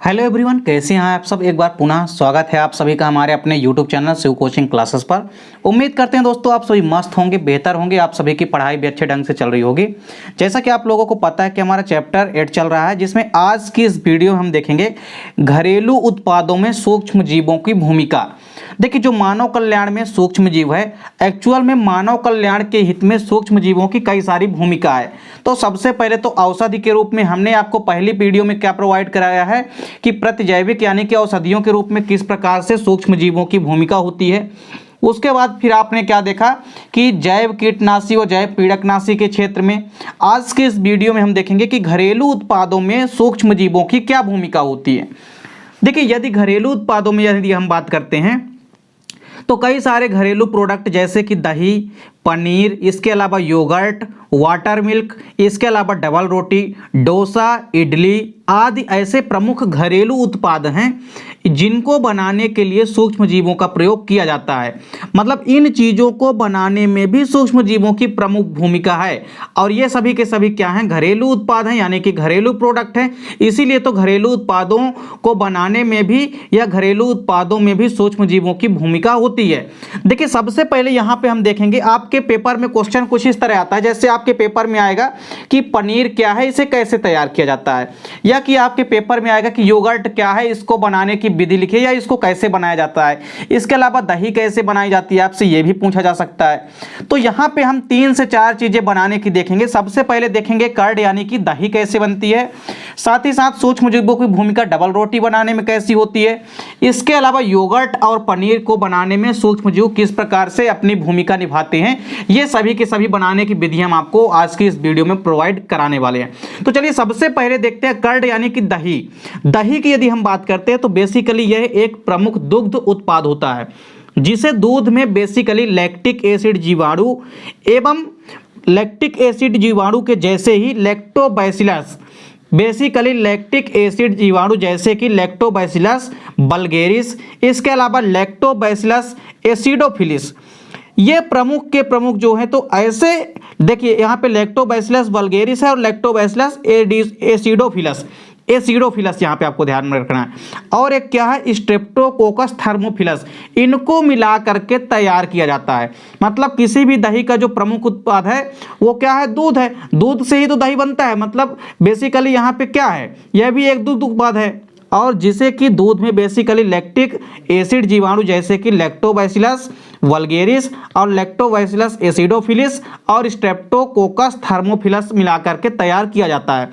Hello everyone, कैसे हैं आप सब। एक बार पुनः स्वागत है आप सभी का हमारे अपने YouTube channel Shiv coaching classes पर। उम्मीद करते हैं दोस्तों आप सभी मस्त होंगे, बेहतर होंगे, आप सभी की पढ़ाई भी अच्छे ढंग से चल रही होगी। जैसा कि आप लोगों को पता है कि हमारा चैप्टर 8 चल रहा है, जिसमें आज की इस वीडियो में हम देखेंगे घरेलू उत्पादों में सूक्ष्म जीवों की भूमिका। देखिए, जो मानव कल्याण में सूक्ष्म जीव है, एक्चुअल में मानव कल्याण के हित में सूक्ष्म जीवों की कई सारी भूमिका है। तो सबसे पहले तो औषधि के रूप में हमने आपको पहली वीडियो में क्या प्रोवाइड कराया है कि प्रतिजैविक यानी कि औषधियों के रूप में किस प्रकार से सूक्ष्म जीवों की भूमिका होती है। उसके बाद फिर आपने क्या देखा कि जैव कीटनाशी और जैव पीड़कनाशी के क्षेत्र में। आज के इस वीडियो में हम देखेंगे कि घरेलू उत्पादों में सूक्ष्म जीवों की क्या भूमिका होती है। देखिए, यदि घरेलू उत्पादों में यदि हम बात करते हैं तो कई सारे घरेलू प्रोडक्ट जैसे कि दही, पनीर, इसके अलावा योगर्ट, वाटर मिल्क, इसके अलावा डबल रोटी, डोसा, इडली आदि ऐसे प्रमुख घरेलू उत्पाद हैं जिनको बनाने के लिए सूक्ष्म जीवों का प्रयोग किया जाता है। मतलब इन चीज़ों को बनाने में भी सूक्ष्म जीवों की प्रमुख भूमिका है। और ये सभी के सभी क्या हैं? घरेलू उत्पाद हैं, यानी कि घरेलू प्रोडक्ट हैं। इसीलिए तो घरेलू उत्पादों को बनाने में भी या घरेलू उत्पादों में भी सूक्ष्म जीवों की भूमिका होती है। देखिए, सबसे पहले यहाँ पे हम देखेंगे आपके पेपर में क्वेश्चन कुछ इस तरह आता है, जैसे आपके पेपर में आएगा कि पनीर क्या है, इसे कैसे तैयार किया जाता है, या कि आपके पेपर में आएगा कि योगर्ट क्या है, इसको बनाने की विधि लिखिए या इसको कैसे बनाया जाता है। इसके अलावा दही कैसे बनाई जाती है, आपसे ये भी पूछा जा सकता है। तो यहाँ पे हम 3 से 4 चीजें बनाने की देखेंगे। सबसे पहले देखेंगे कर्ड यानी कि दही कैसे बनती है, साथ ही साथ सूक्ष्म जीवों की भूमिका डबल रोटी बनाने में कैसी होती है। इसके अलावा योगर्ट और पनीर को बनाने में सूक्ष्म जीव किस प्रकार से अपनी भूमिका निभाते हैं, ये सभी के सभी बनाने की विधि हम आपको आज की इस वीडियो में प्रोवाइड कराने वाले हैं। तो चलिए सबसे पहले देखते हैं कर्ड यानी कि दही। दही की यदि हम बात करते हैं तो बेसिकली यह एक प्रमुख दुग्ध उत्पाद होता है, जिसे दूध में बेसिकली लैक्टिक एसिड जीवाणु एवं लैक्टिक एसिड जीवाणु के जैसे ही लैक्टोबैसिलस, बेसिकली लैक्टिक एसिड जीवाणु जैसे कि लैक्टोबैसिलस बल्गेरिस, इसके अलावा लैक्टोबैसिलस एसिडोफिलिस, ये प्रमुख के प्रमुख जो है। तो ऐसे देखिए, यहाँ पे लैक्टोबैसिलस बल्गेरिस है और लैक्टोबैसिलस एसिडोफिलस, एसिडोफिलस यहाँ पे आपको ध्यान में रखना है। और एक क्या है, स्ट्रेप्टोकोकस थर्मोफिलस, इनको मिला करके तैयार किया जाता है। मतलब किसी भी दही का जो प्रमुख उत्पाद है वो क्या है? दूध है। दूध से ही तो दही बनता है। मतलब बेसिकली यहाँ पे क्या है, यह भी एक दूध उत्पाद है, और जिसे कि दूध में बेसिकली लैक्टिक एसिड जीवाणु जैसे कि लैक्टोबैसिलस वल्गेरिस और लैक्टोबैसिलस एसिडोफिलिस और स्ट्रेप्टोकोकस थर्मोफिलस मिलाकर के तैयार किया जाता है।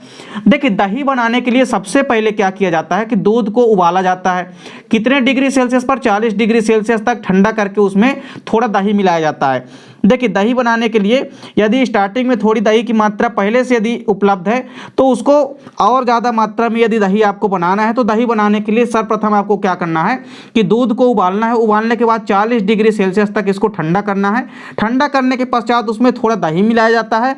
देखिए, दही बनाने के लिए सबसे पहले क्या किया जाता है कि दूध को उबाला जाता है। कितने डिग्री सेल्सियस पर? 40 डिग्री सेल्सियस तक ठंडा करके उसमें थोड़ा दही मिलाया जाता है। देखिए, दही बनाने के लिए यदि स्टार्टिंग में थोड़ी दही की मात्रा पहले से यदि उपलब्ध है तो उसको और ज़्यादा मात्रा में यदि दही आपको बनाना है तो दही बनाने के लिए सर्वप्रथम आपको क्या करना है कि दूध को उबालना है। उबालने के बाद 40 डिग्री सेल्सियस तक इसको ठंडा करना है। ठंडा करने के पश्चात उसमें थोड़ा दही मिलाया जाता है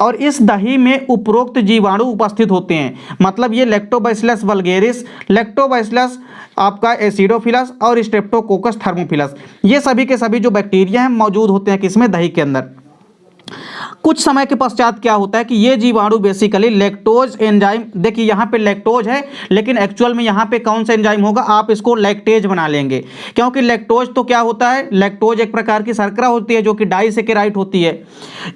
और इस दही में उपरोक्त जीवाणु उपस्थित होते हैं। मतलब ये लैक्टोबैसिलस वल्गेरिस, लैक्टोबैसिलस आपका एसिडोफिलस और स्ट्रेप्टोकोकस थर्मोफिलस, ये सभी के सभी जो बैक्टीरिया हैं मौजूद होते हैं किसमें? दही के अंदर। कुछ समय के पश्चात क्या होता है कि ये जीवाणु बेसिकली लैक्टोज एंजाइम, देखिए यहाँ पे लैक्टोज है लेकिन एक्चुअल में यहाँ पे कौन सा एंजाइम होगा, आप इसको लैक्टेज बना लेंगे। क्योंकि लैक्टोज तो क्या होता है, लैक्टोज एक प्रकार की शर्करा होती है जो कि डाइसेकेराइड होती है।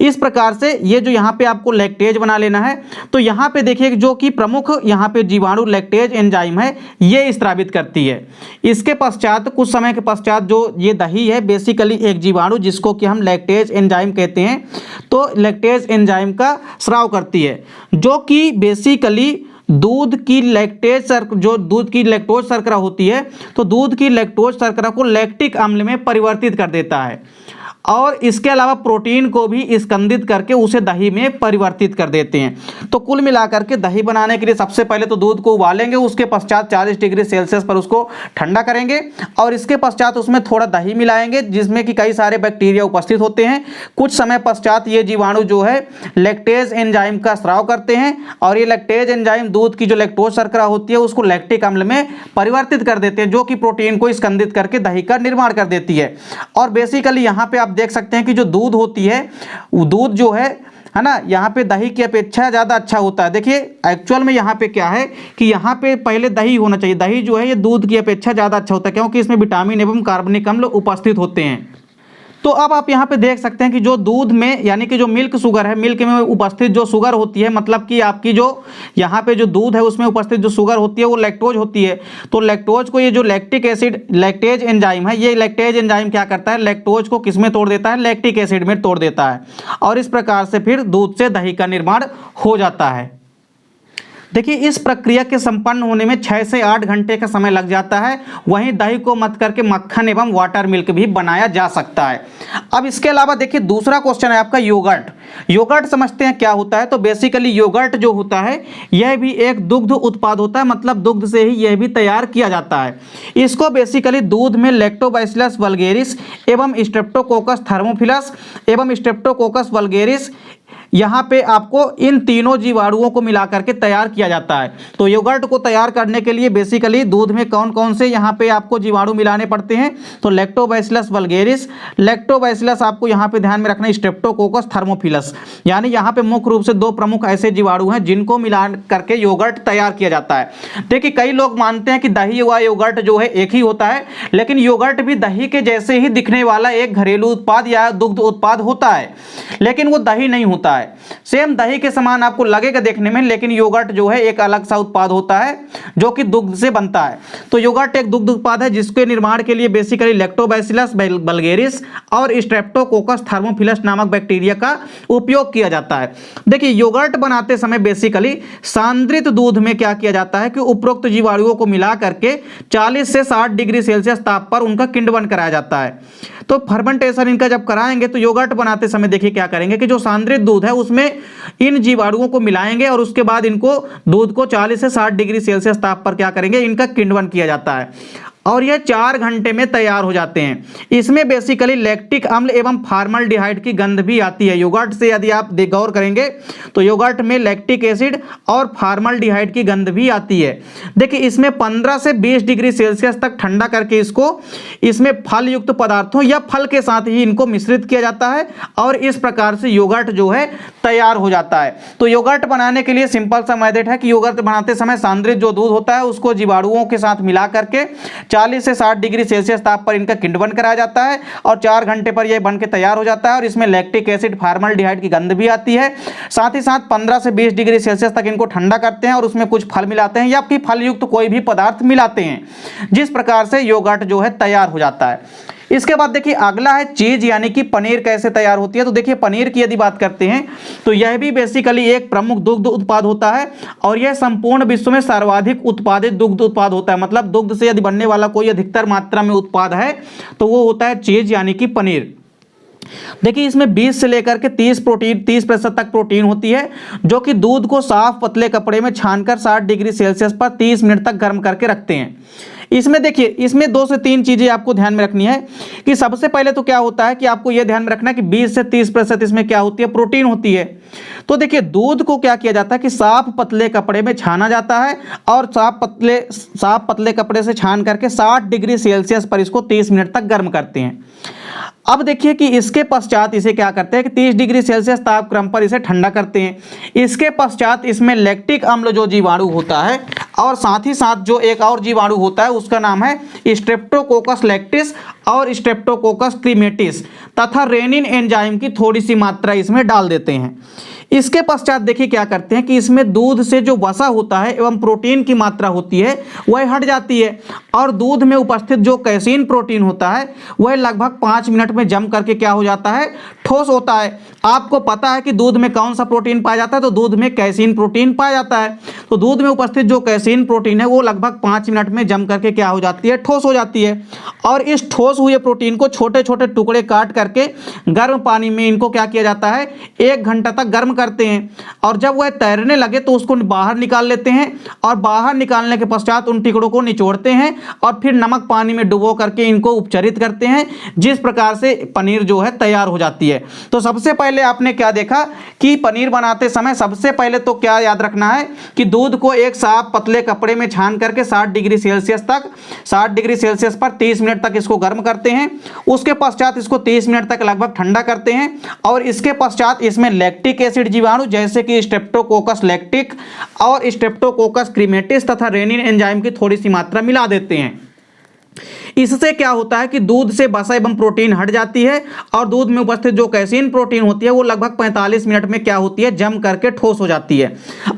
इस प्रकार से ये जो यहाँ पे आपको लैक्टेज बना लेना है। तो यहाँ पे देखिए जो कि प्रमुख यहाँ पे जीवाणु लैक्टेज एंजाइम है, ये स्रावित करती है। इसके पश्चात कुछ समय के पश्चात जो ये दही है बेसिकली एक जीवाणु जिसको कि हम लैक्टेज एंजाइम कहते हैं, तो लैक्टेज एंजाइम का स्राव करती है, जो कि बेसिकली दूध की लैक्टोज शर्करा होती है, तो दूध की लैक्टोज शर्करा को लैक्टिक अम्ल में परिवर्तित कर देता है और इसके अलावा प्रोटीन को भी स्कंदित करके उसे दही में परिवर्तित कर देते हैं। तो कुल मिलाकर के दही बनाने के लिए सबसे पहले तो दूध को उबालेंगे, उसके पश्चात 40 डिग्री सेल्सियस पर उसको ठंडा करेंगे और इसके पश्चात उसमें थोड़ा दही मिलाएंगे जिसमें कि कई सारे बैक्टीरिया उपस्थित होते हैं। कुछ समय पश्चात ये जीवाणु जो है लैक्टेज एंजाइम का स्राव करते हैं और ये लैक्टेज एंजाइम दूध की जो लैक्टोज शर्करा होती है उसको लैक्टिक अम्ल में परिवर्तित कर देते हैं, जो कि प्रोटीन को स्कंदित करके दही का निर्माण कर देती है। और बेसिकली यहाँ पे आप देख सकते हैं कि जो दूध होती है, दूध जो है है ना, यहाँ पे दही की अपेक्षा ज़्यादा अच्छा होता है। देखिए एक्चुअल में यहाँ पे क्या है कि यहाँ पे पहले दही होना चाहिए। दही जो है ये दूध की अपेक्षा ज़्यादा अच्छा होता है, क्योंकि इसमें विटामिन एवं कार्बनिक अम्ल उपस्थित होते हैं। तो अब आप यहाँ पे देख सकते हैं कि जो दूध में यानी कि जो मिल्क शुगर है, मिल्क में उपस्थित जो शुगर होती है, मतलब कि आपकी जो यहाँ पे जो दूध है उसमें उपस्थित जो शुगर होती है वो लैक्टोज होती है। तो लैक्टोज को ये जो लैक्टिक एसिड लैक्टेज एंजाइम है, ये लैक्टेज एंजाइम क्या करता है, लैक्टोज को किस में तोड़ देता है, लैक्टिक एसिड में तोड़ देता है, और इस प्रकार से फिर दूध से दही का निर्माण हो जाता है। देखिए इस प्रक्रिया के संपन्न होने में 6 से 8 घंटे का समय लग जाता है। वहीं दही को मथ करके मक्खन एवं वाटर मिल्क भी बनाया जा सकता है। अब इसके अलावा देखिए दूसरा क्वेश्चन है आपका योगर्ट। योगर्ट समझते हैं क्या होता है। तो बेसिकली योगर्ट जो होता है यह भी एक दुग्ध उत्पाद होता है, मतलब दुग्ध से ही यह भी तैयार किया जाता है। इसको बेसिकली दूध में लैक्टोबैसिलस वल्गेरिस एवं स्ट्रेप्टोकोकस थर्मोफिलस एवं स्ट्रेप्टोकोकस वल्गेरिस, यहाँ पे आपको इन तीनों जीवाणुओं को मिलाकर के तैयार किया जाता है। तो योगर्ट को तैयार करने के लिए बेसिकली दूध में कौन कौन से यहाँ पे आपको जीवाणु मिलाने पड़ते हैं, तो लैक्टोबैसिलस वल्गेरिस, लैक्टोबैसिलस आपको यहाँ पे ध्यान में रखना, स्ट्रेप्टोकोकस थर्मोफिलस, यानी यहाँ पे मुख्य रूप से 2 प्रमुख ऐसे जीवाणु हैं जिनको मिला करके योगर्ट तैयार किया जाता है। देखिए कई लोग मानते हैं कि दही व योगर्ट जो है एक ही होता है, लेकिन योगर्ट भी दही के जैसे ही दिखने वाला एक घरेलू उत्पाद या दुग्ध उत्पाद होता है, लेकिन वो दही नहीं होता है। सेम दही के समान आपको लगेगा देखने में, लेकिन योगर्ट जो है एक अलग सा उत्पाद होता है जो कि दुग्ध से बनता है। तो योगर्ट एक दुग्ध उत्पाद है जिसके निर्माण के लिए बेसिकली लैक्टोबैसिलस वल्गेरिस और स्ट्रेप्टोकोकस थर्मोफिलस नामक बैक्टीरिया का उपयोग किया जाता है। देखिए योगर्ट बनाते समय बेसिकली सांद्रित दूध में क्या किया जाता है कि उपरोक्त जीवाणुओं को मिला करके 40 से 60 डिग्री सेल्सियस ताप पर उनका किण्वन कराया जाता है। तो फर्मेंटेशन इनका जब कराएंगे तो योगर्ट बनाते समय देखिए क्या करेंगे कि जो सांद्रित दूध है उसमें इन जीवाणुओं को मिलाएंगे और उसके बाद इनको दूध को 40 से 60 डिग्री सेल्सियस ताप पर क्या करेंगे, इनका किण्वन किया जाता है और यह 4 घंटे में तैयार हो जाते हैं। इसमें बेसिकली लैक्टिक अम्ल एवं फॉर्मल्डिहाइड की गंध भी आती है। योगर्ट से यदि आप गौर करेंगे तो योगर्ट में लैक्टिक एसिड और फॉर्मल्डिहाइड की गंध भी आती है। देखिए इसमें 15 से 20 डिग्री सेल्सियस तक ठंडा करके इसमें फल युक्त पदार्थों या फल के साथ ही इनको मिश्रित किया जाता है और इस प्रकार से योगर्ट जो है तैयार हो जाता है। तो योगर्ट बनाने के लिए सिंपल सा मेथड है कि योगर्ट बनाते समय सांद्रित जो दूध होता है उसको जीवाणुओं के साथ मिला करके 40 से 60 डिग्री सेल्सियस ताप पर इनका किण्वन कराया जाता है और 4 घंटे पर यह बनके तैयार हो जाता है और इसमें लैक्टिक एसिड फॉर्मल्डिहाइड की गंध भी आती है। साथ ही साथ 15 से 20 डिग्री सेल्सियस तक इनको ठंडा करते हैं और उसमें कुछ फल मिलाते हैं या फिर फल युक्त कोई भी पदार्थ मिलाते हैं, जिस प्रकार से योगर्ट जो है तैयार हो जाता है। इसके बाद देखिए अगला है चीज यानी कि पनीर कैसे तैयार होती है। तो देखिए पनीर की यदि बात करते हैं तो यह भी बेसिकली एक प्रमुख दुग्ध उत्पाद होता है और यह संपूर्ण विश्व में सर्वाधिक उत्पादित दुग्ध उत्पाद होता है। मतलब दुग्ध से यदि बनने वाला कोई अधिकतर मात्रा में उत्पाद है तो वो होता है चीज यानी कि पनीर। देखिए इसमें 20 से लेकर के 30% तक प्रोटीन होती है, जो कि दूध को साफ पतले कपड़े में छानकर 60 डिग्री सेल्सियस पर 30 मिनट तक गर्म करके रखते हैं। इसमें देखिए इसमें 2 से 3 चीजें आपको ध्यान में रखनी है कि सबसे पहले तो क्या होता है कि आपको यह ध्यान में रखना है कि 20 से 30% इसमें क्या होती है, प्रोटीन होती है। तो देखिए दूध को क्या किया जाता है कि साफ पतले कपड़े में छाना जाता है और साफ पतले कपड़े से छान करके 60 डिग्री सेल्सियस पर इसको 30 मिनट तक गर्म करते हैं। अब देखिए कि इसके पश्चात इसे क्या करते हैं कि 30 डिग्री सेल्सियस तापक्रम पर इसे ठंडा करते हैं। इसके पश्चात इसमें लैक्टिक अम्ल जो जीवाणु होता है और साथ ही साथ जो एक और जीवाणु होता है उसका नाम है स्ट्रेप्टोकोकस लैक्टिस और स्ट्रेप्टोकोकस क्रीमेटिस तथा रेनिन एंजाइम की थोड़ी सी मात्रा इसमें डाल देते हैं। इसके पश्चात देखिए क्या करते हैं कि इसमें दूध से जो वसा होता है एवं प्रोटीन की मात्रा होती है वह हट जाती है और दूध में उपस्थित जो कैसीन प्रोटीन होता है वह लगभग 5 मिनट में जम करके क्या हो जाता है, ठोस होता है। आपको पता है कि दूध में कौन सा प्रोटीन पाया जाता है, तो दूध में कैसीन प्रोटीन पाया जाता है। तो दूध में उपस्थित जो कैसीन प्रोटीन है वो लगभग 5 मिनट में जम करके क्या हो जाती है, ठोस हो जाती है। और इस ठोस हुए प्रोटीन को छोटे छोटे टुकड़े काट करके गर्म पानी में इनको क्या किया जाता है, 1 घंटा तक गर्म करते हैं और जब वह तैरने लगे तो उसको बाहर निकाल लेते हैं और बाहर निकालने के पश्चात उन टुकड़ों को निचोड़ते हैं और फिर नमक पानी में डुबो करके इनको उपचारित करते हैं, जिस प्रकार से पनीर जो है तैयार हो जाती है। तो सबसे पहले आपने क्या देखा कि पनीर बनाते समय सबसे पहले तो क्या याद रखना है कि दूध को एक साफ पतले कपड़े में छान करके 60 डिग्री सेल्सियस पर 30 मिनट तक इसको गर्म करते हैं। उसके पश्चात इसको 30 मिनट तक लगभग ठंडा करते हैं और इसके पश्चात इसमें लैक्टिक एसिड कीट जीवाणु जैसे कि स्ट्रेप्टोकोकस लैक्टिक और स्ट्रेप्टोकोकस क्रीमेटिस तथा रेनिन एंजाइम की थोड़ी सी मात्रा मिला देते हैं। इससे क्या होता है कि दूध से वसा एवं प्रोटीन हट जाती है और दूध में उपस्थित जो कैसीन प्रोटीन होती है वो लगभग 45 मिनट में क्या होती है, जम करके ठोस हो जाती है।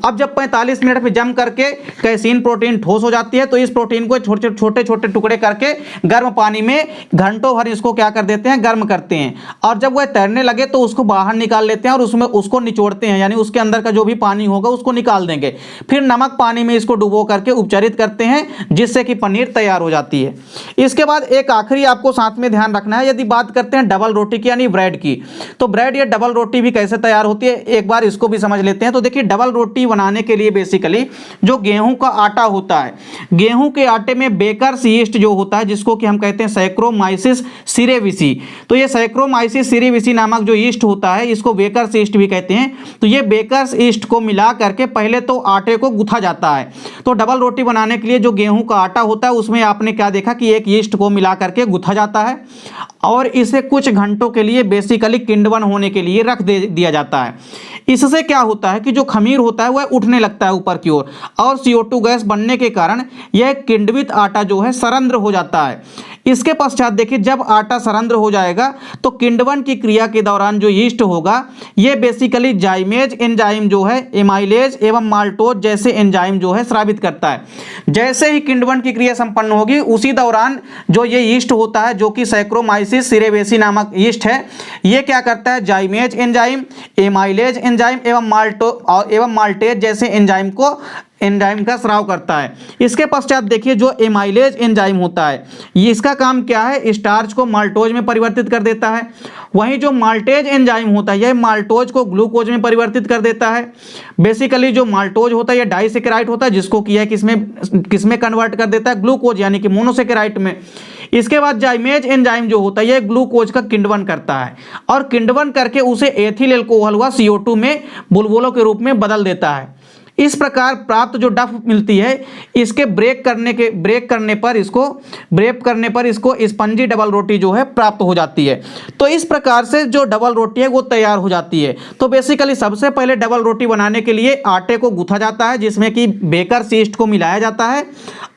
अब जब 45 मिनट में जम करके कैसीन प्रोटीन ठोस हो जाती है तो इस प्रोटीन को छोटे छोटे टुकड़े करके गर्म पानी में घंटों भर इसको क्या कर देते हैं, गर्म करते हैं। और जब वह तैरने लगे तो उसको बाहर निकाल लेते हैं और उसमें उसको निचोड़ते हैं, यानी उसके अंदर का जो भी पानी होगा उसको निकाल देंगे। फिर नमक पानी में इसको डुबो करके उपचारित करते हैं, जिससे कि पनीर तैयार हो जाती है। इसके बाद एक आखिरी आपको साथ में ध्यान रखना है, यदि बात करते हैं डबल रोटी की यानी ब्रेड की, तो ब्रेड या डबल रोटी भी कैसे तैयार होती है एक बार इसको भी समझ लेते हैं। तो देखिए, डबल रोटी बनाने के लिए बेसिकली जो गेहूं का आटा होता है, गेहूं के आटे में बेकर्स यीस्ट जो होता है जिसको कि हम कहते हैं सैक्रोमाइसिस सिरेविसी, तो ये सैक्रोमाइसिस सिरेविसी नामक जो यीस्ट होता है इसको बेकर्स यीस्ट भी कहते हैं। तो ये बेकर्स यीस्ट को मिला करके पहले तो आटे को गूंथा जाता है। तो डबल रोटी बनाने के लिए जो गेहूं का आटा होता है उसमें आपने क्या देखा कि एक यीस्ट को मिला करके गूंथा जाता है और इसे कुछ घंटों के लिए बेसिकली किण्वन होने के लिए रख दिया जाता है। इससे क्या होता है कि जो खमीर होता है वह उठने लगता है ऊपर की ओर और CO2 गैस बनने के कारण यह किण्वित आटा जो है सरंध्र हो जाता है। इसके पश्चात देखिए, जब आटा सरंध्र हो जाएगा तो किण्वन की क्रिया के दौरान जो यीस्ट होगा यह बेसिकली जाइमेज एंजाइम जो है एमाइलेज एवं माल्टोज जैसे एंजाइम जो है स्रावित करता है। जैसे ही किण्वन की क्रिया संपन्न होगी उसी दौरान जो ये यीस्ट होता है जो कि सैक्रोमाइसिस सिरेवेसी नामक यीस्ट है, ये क्या करता है, जाइमेज एंजाइम, एमाइलेज एंजाइम एवं माल्टेज जैसे एंजाइम का स्राव करता है। इसके पश्चात देखिए, जो एमाइलेज एंजाइम होता है ये इसका काम क्या है, स्टार्च को माल्टोज में परिवर्तित कर देता है। वहीं जो माल्टेज एंजाइम होता है यह माल्टोज को ग्लूकोज में परिवर्तित कर देता है। बेसिकली जो माल्टोज होता है यह डाइसेकेराइड होता है जिसको कि यह किसमें कन्वर्ट कर देता है, ग्लूकोज यानी कि मोनोसेकेराइड में। इसके बाद जाइमेज एंजाइम जो होता है यह ग्लूकोज का किण्वन करता है और किण्वन करके उसे एथिल एल्कोहल व CO2 में बुलबुलों के रूप में बदल देता है। इस प्रकार प्राप्त जो डफ मिलती है इसके ब्रेक करने पर इसको स्पंजी डबल रोटी जो है प्राप्त हो जाती है। तो इस प्रकार से जो डबल रोटी है वो तैयार हो जाती है। तो बेसिकली सबसे पहले डबल रोटी बनाने के लिए आटे को गूंथा जाता है जिसमें कि बेकर्स यीस्ट को मिलाया जाता है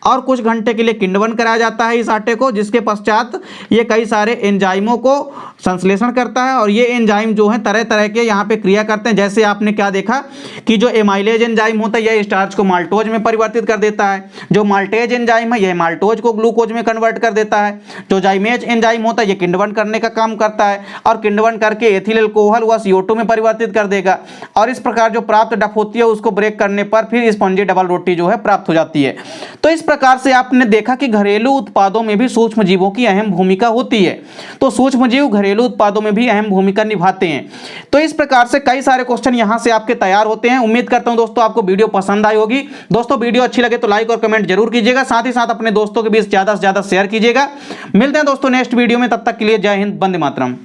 और कुछ घंटे के लिए किण्वन कराया जाता है इस आटे को, जिसके पश्चात ये कई सारे एंजाइमों को संश्लेषण करता है और ये एंजाइम जो है तरह तरह के यहाँ पे क्रिया करते हैं। जैसे आपने क्या देखा कि जो एमाइलेज एंजाइम होता है यह स्टार्च को माल्टोज में परिवर्तित कर देता है, जो माल्टेज एंजाइम है यह माल्टोज को ग्लूकोज में कन्वर्ट कर देता है, जो जाइमेज एंजाइम होता है ये किण्वन करने का काम करता है और किण्वन करके एथिल एल्कोहल व CO2 में परिवर्तित कर देगा। और इस प्रकार जो प्राप्त डफ होती है उसको ब्रेक करने पर फिर स्पंजी डबल रोटी जो है प्राप्त हो जाती है। तो इस प्रकार से आपने देखा कि घरेलू उत्पादों में भी सूक्ष्म जीवों की अहम भूमिका होती है। तो सूक्ष्म जीव घरेलू उत्पादों में भी अहम भूमिका निभाते हैं। तो इस प्रकार से कई सारे क्वेश्चन यहां से आपके तैयार होते हैं। उम्मीद करता हूं दोस्तों आपको वीडियो पसंद आई होगी। दोस्तों वीडियो अच्छी लगे तो लाइक और कमेंट जरूर कीजिएगा, साथ ही साथ अपने दोस्तों के बीच ज्यादा से ज्यादा शेयर कीजिएगा। मिलते हैं दोस्तों नेक्स्ट वीडियो में, तब तक के लिए जय हिंद, वंदे मातरम।